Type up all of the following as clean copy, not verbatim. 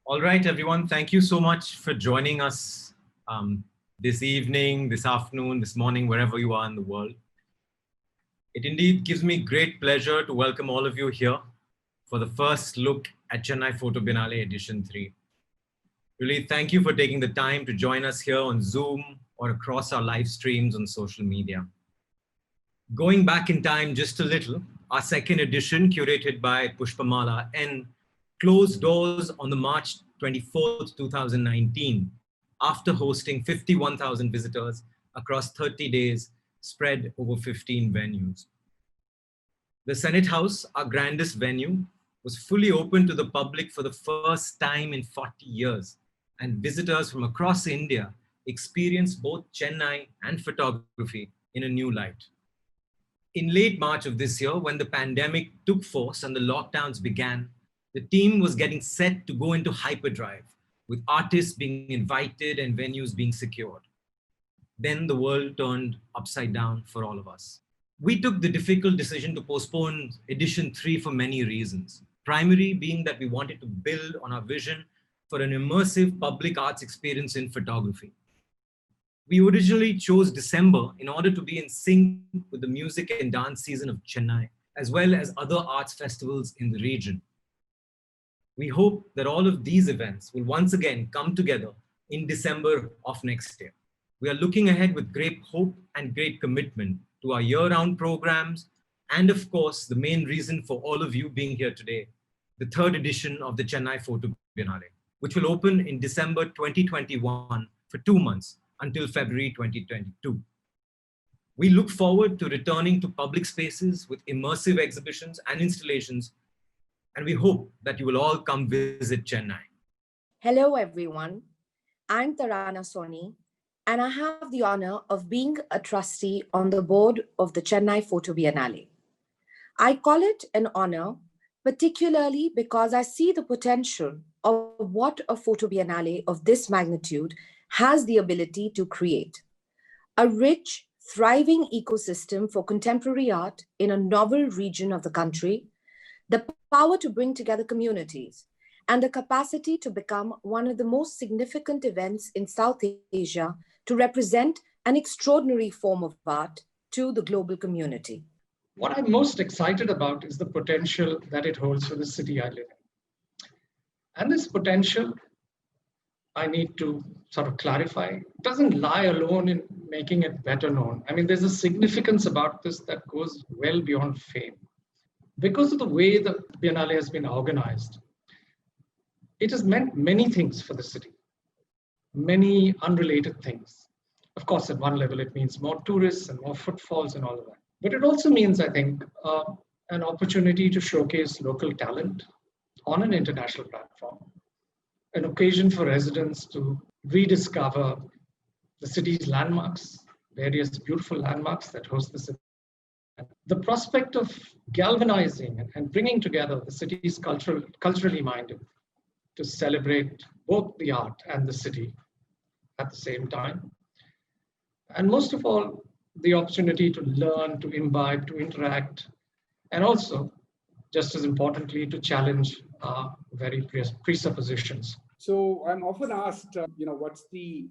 All right, everyone. Thank you so much for joining us this evening, this afternoon, this morning, wherever you are in the world. It indeed gives me great pleasure to welcome all of you here for the first look at Chennai Photo Biennale Edition 3. Really, thank you for taking the time to join us here on Zoom or across our live streams on social media. Going back in time just a little, our second edition, curated by Pushpamala N, closed doors on the March 24th, 2019, after hosting 51,000 visitors across 30 days, spread over 15 venues. The Senate House, our grandest venue, was fully open to the public for the first time in 40 years, and visitors from across India experienced both Chennai and photography in a new light. In late March of this year, when the pandemic took force and the lockdowns began, the team was getting set to go into hyperdrive, with artists being invited and venues being secured. Then the world turned upside down for all of us. We took the difficult decision to postpone edition 3 for many reasons. Primary being that we wanted to build on our vision for an immersive public arts experience in photography. We originally chose December in order to be in sync with the music and dance season of Chennai, as well as other arts festivals in the region. We hope that all of these events will once again come together in December of next year. We are looking ahead with great hope and great commitment to our year-round programs, and of course, the main reason for all of you being here today, the third edition of the Chennai Photo Biennale, which will open in December 2021 for 2 months until February 2022. We look forward to returning to public spaces with immersive exhibitions and installations, and we hope that you will all come visit Chennai. Hello, everyone. I'm Tarana Soni, and I have the honor of being a trustee on the board of the Chennai Photo Biennale. I call it an honor, particularly because I see the potential of what a photo biennale of this magnitude has the ability to create. A rich, thriving ecosystem for contemporary art in a novel region of the country, the power to bring together communities, and the capacity to become one of the most significant events in South Asia to represent an extraordinary form of art to the global community. What I'm most excited about is the potential that it holds for the city I live in. And this potential, I need to sort of clarify, doesn't lie alone in making it better known. I mean, there's a significance about this that goes well beyond fame. Because of the way the Biennale has been organized, it has meant many things for the city, many unrelated things. Of course, at one level, it means more tourists and more footfalls and all of that. But it also means, I think, an opportunity to showcase local talent on an international platform, an occasion for residents to rediscover the city's landmarks, various beautiful landmarks that host the city. The prospect of galvanizing and bringing together the city's culturally minded to celebrate both the art and the city at the same time. And most of all, the opportunity to learn, to imbibe, to interact, and also, just as importantly, to challenge very presuppositions. So I'm often asked, what's the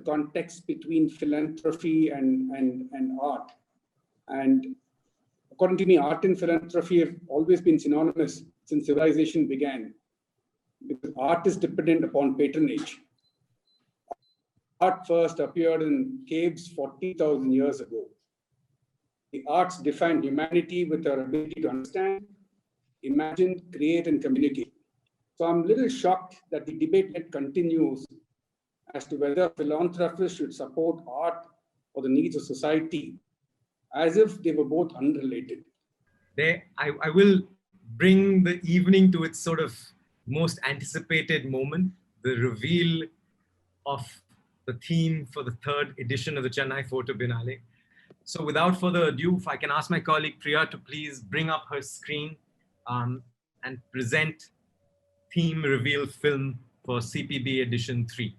context between philanthropy and art? And according to me, art and philanthropy have always been synonymous since civilization began, because art is dependent upon patronage. Art first appeared in caves 40,000 years ago. The arts defined humanity with our ability to understand, imagine, create, and communicate. So I'm a little shocked that the debate yet continues as to whether philanthropists should support art or the needs of society, as if they were both unrelated. I will bring the evening to its sort of most anticipated moment, the reveal of the theme for the third edition of the Chennai Photo Biennale. So without further ado, if I can ask my colleague Priya to please bring up her screen and present theme reveal film for CPB edition 3.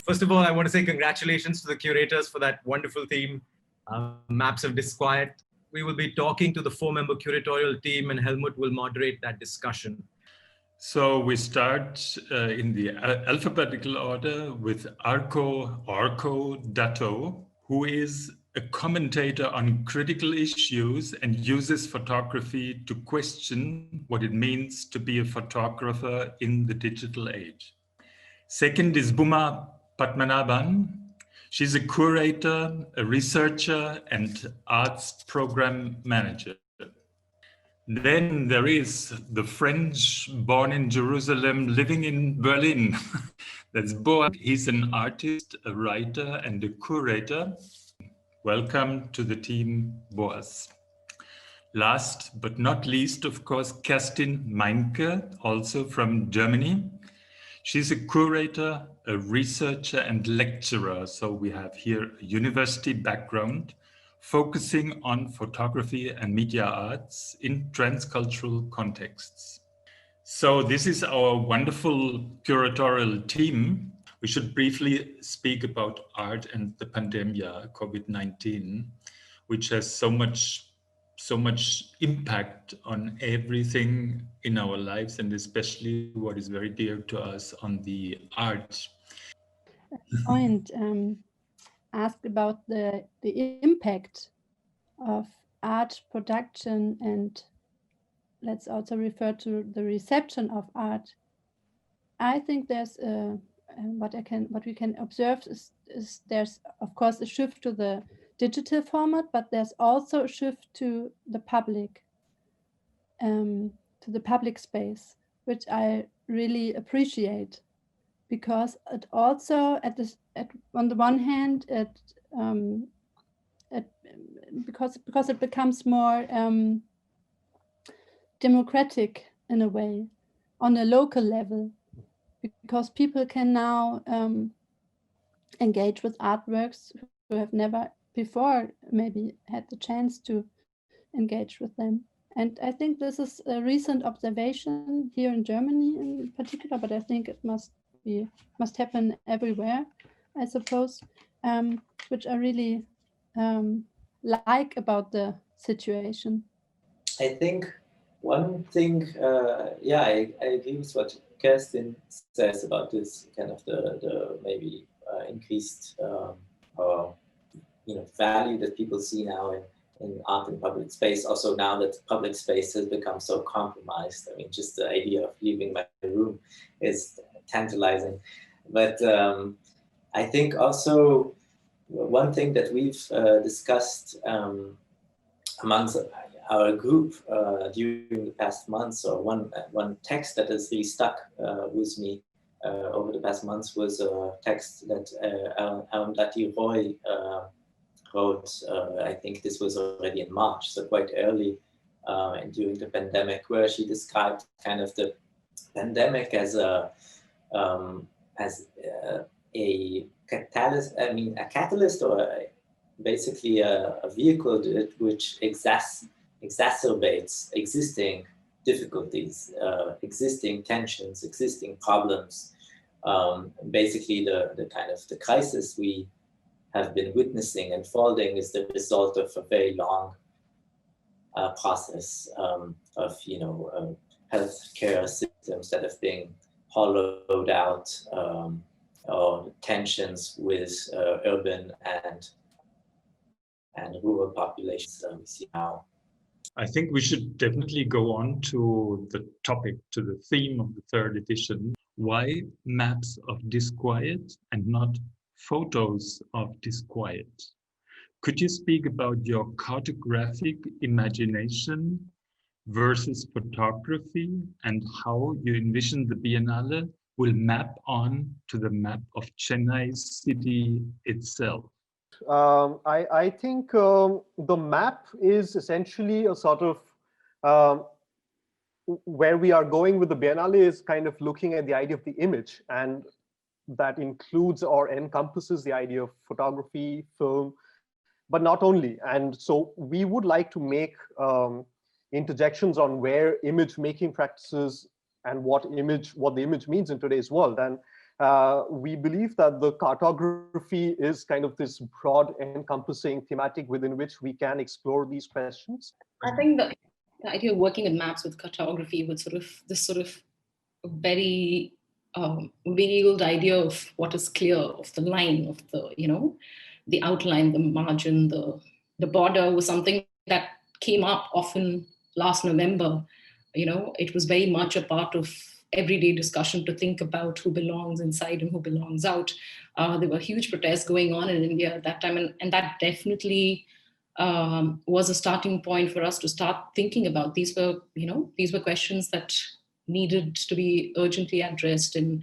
First of all, I want to say congratulations to the curators for that wonderful theme, Maps of Disquiet. We will be talking to the 4-member curatorial team, and Helmut will moderate that discussion. So we start in the alphabetical order with Arko Datto, who is a commentator on critical issues and uses photography to question what it means to be a photographer in the digital age. Second is Bhooma Padmanabhan. She's a curator, a researcher, and arts program manager. Then there is the French born in Jerusalem, living in Berlin. That's Boaz. He's an artist, a writer, and a curator. Welcome to the team, Boaz. Last but not least, of course, Kerstin Meincke, also from Germany. She's a curator, a researcher, and lecturer. So we have here a university background, focusing on photography and media arts in transcultural contexts. So this is our wonderful curatorial team. We should briefly speak about art and the pandemic, COVID-19, which has so much impact on everything in our lives, and especially what is very dear to us on the art. Point asked about the impact of art production, and let's also refer to the reception of art. I think there's what we can observe is there's of course a shift to the digital format, but there's also a shift to the public space, which I really appreciate, because it also on the one hand because it becomes more democratic in a way on a local level, because people can now engage with artworks who have never before maybe had the chance to engage with them. And I think this is a recent observation here in Germany in particular, but I think it must happen everywhere, I suppose, which I really like about the situation. I think one thing, I agree with what Kerstin says about this kind of the maybe increased value that people see now in art and public space. Also now that public space has become so compromised. I mean, just the idea of leaving my room is tantalizing. But I think also one thing that we've discussed amongst our group during the past months, or one text that has really stuck with me over the past months was a text that Arundhati Roy wrote. I think this was already in March, so quite early, and during the pandemic, where she described kind of the pandemic as a catalyst, or basically a vehicle which exacerbates existing difficulties, existing tensions, existing problems. Basically, the kind of the crisis we have been witnessing unfolding is the result of a very long process of healthcare systems that have been hollowed out, or tensions with urban and rural populations we see now. I think we should definitely go on to the topic, to the theme of the third edition. Why maps of disquiet and not photos of disquiet? Could you speak about your cartographic imagination versus photography, and how you envision the Biennale will map on to the map of Chennai city itself? I think the map is essentially a sort of where we are going with the Biennale is kind of looking at the idea of the image, and that includes or encompasses the idea of photography, film, but not only. And so we would like to make interjections on where image making practices and what the image means in today's world. And we believe that the cartography is kind of this broad encompassing thematic within which we can explore these questions. I think the idea of working with maps with cartography with this very veiled idea of what is clear, of the line, of the outline, the margin, the border was something that came up often last November. It was very much a part of everyday discussion to think about who belongs inside and who belongs out. There were huge protests going on in India at that time, and that definitely was a starting point for us to start thinking about. These were questions that needed to be urgently addressed, and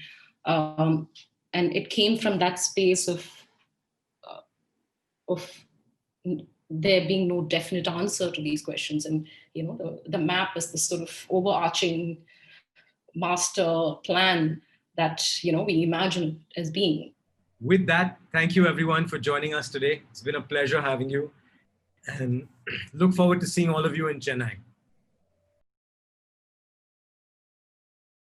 it came from that space of there being no definite answer to these questions. And the map is this sort of overarching master plan that we imagine as being. With that, thank you everyone for joining us today. It's been a pleasure having you, and look forward to seeing all of you in Chennai.